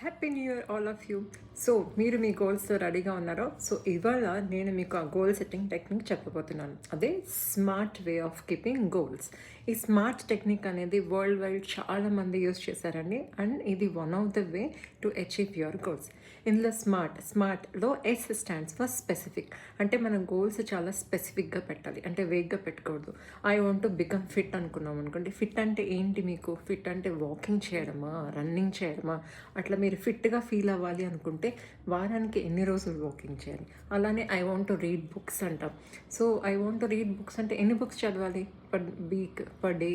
Happy new year all of you. So మీరు మీ గోల్స్తో రెడీగా ఉన్నారో? సో ఇవాళ నేను మీకు ఆ గోల్ సెట్టింగ్ టెక్నిక్ చెప్పబోతున్నాను. అదే smart way of keeping goals. ఈ స్మార్ట్ టెక్నిక్ అనేది వరల్డ్ వైడ్ చాలామంది యూజ్ చేశారండి. అండ్ ఇది one of the way to achieve your goals. ఇందులో స్మార్ట్లో ఎస్ స్టాండ్స్ ఫర్ స్పెసిఫిక్. అంటే మన గోల్స్ చాలా స్పెసిఫిక్గా పెట్టాలి, అంటే వేగ్గా పెట్టకూడదు. I want to become fit అనుకున్నాం అనుకోండి. ఫిట్ అంటే ఏంటి? మీకు ఫిట్ అంటే వాకింగ్ చేయడమా, రన్నింగ్ చేయడమా? అట్లా మీరు ఫిట్గా ఫీల్ అవ్వాలి అనుకుంటే వారానికి ఎన్ని రోజులు వాకింగ్ చేయాలి. అలానే I want to read books అంటాం. So I want to read books అంటే ఎన్ని బుక్స్ చదవాలి per week, per day,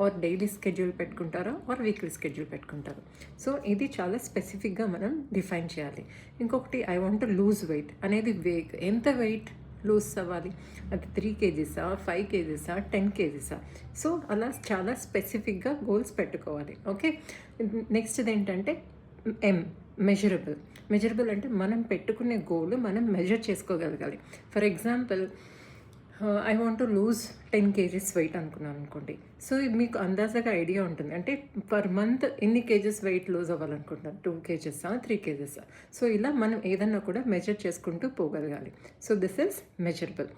or daily schedule పెట్టుకుంటారా, ఆర్ వీక్లీ స్కెడ్యూల్ పెట్టుకుంటారు. సో ఇది చాలా స్పెసిఫిక్గా మనం డిఫైన్ చేయాలి. ఇంకొకటి I want to lose weight అనేది వేగ్. ఎంత వెయిట్ లూజ్ అవ్వాలి? అది 3 కేజీసా, 5 కేజీసా, 10 కేజీసా? సో అలా చాలా స్పెసిఫిక్గా గోల్స్ పెట్టుకోవాలి. ఓకే, నెక్స్ట్ది ఏంటంటే మెజరబుల్ అంటే మనం పెట్టుకునే గోల్ మనం మెజర్ చేసుకోగలగాలి. For example, I want to lose 10 KGs weight అనుకున్నాను అనుకోండి. సో మీకు అందాజగా ఐడియా ఉంటుంది, అంటే పర్ మంత్ ఎన్ని కేజెస్ వెయిట్ లూజ్ అవ్వాలనుకుంటాను. 2 కేజెసా, 3 కేజెసా? సో ఇలా మనం ఏదన్నా కూడా మెజర్ చేసుకుంటూ పోగలగాలి. So this is measurable.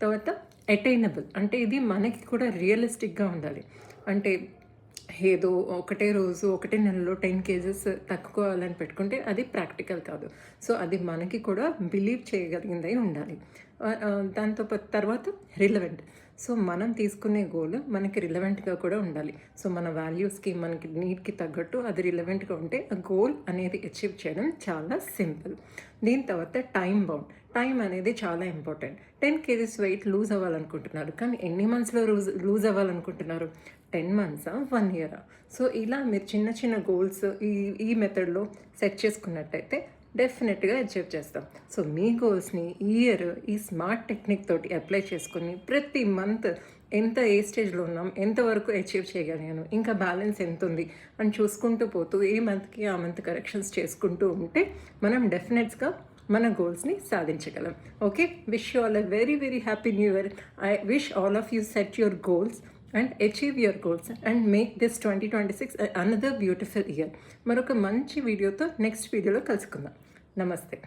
తర్వాత అటైనబుల్ అంటే ఇది మనకి కూడా రియలిస్టిక్గా ఉండాలి. అంటే ఏదో ఒకటే రోజు ఒకటే నెలలో 10 కేజెస్ తక్కుకోవాలని పెట్టుకుంటే అది ప్రాక్టికల్ కాదు. సో అది మనకి కూడా బిలీవ్ చేయగలిగిందై ఉండాలి. దాంతో తర్వాత రిలవెంట్. సో మనం తీసుకునే గోల్ మనకి రిలవెంట్గా కూడా ఉండాలి. సో మన వాల్యూస్కి, మనకి నీడ్కి తగ్గట్టు అది రిలవెంట్గా ఉంటే ఆ గోల్ అనేది అచీవ్ చేయడం చాలా సింపుల్. దీని తర్వాత టైం అనేది చాలా ఇంపార్టెంట్. 10 కేజీస్ వెయిట్ లూజ్ అవ్వాలనుకుంటున్నారు, కానీ ఎన్ని మంత్స్లో లూజ్ అవ్వాలనుకుంటున్నారు? 10 మంత్సా, 1 ఇయరా? సో ఇలా మీరు చిన్న చిన్న గోల్స్ ఈ మెథడ్లో సెట్ చేసుకున్నట్టయితే డెఫినెట్గా అచీవ్ చేస్తాం. సో మీ గోల్స్ని ఈ ఇయర్ ఈ స్మార్ట్ టెక్నిక్ తోటి అప్లై చేసుకుని ప్రతి మంత్ ఏ స్టేజ్లో ఉన్నాం, ఎంతవరకు అచీవ్ చేయగలిగాను, ఇంకా బ్యాలెన్స్ ఎంత ఉంది అని చూసుకుంటూ పోతూ ఏ మంత్కి ఆ మంత్ కరెక్షన్స్ చేసుకుంటూ ఉంటే మనం డెఫినెట్గా మన గోల్స్ని సాధించగలం. Okay, wish you all a very very happy new year. I wish all of you set your goals and achieve your goals and make this 2026 another beautiful year. మరొక మంచి వీడియోతో నెక్స్ట్ వీడియోలో కలుసుకుందాం. నమస్తే.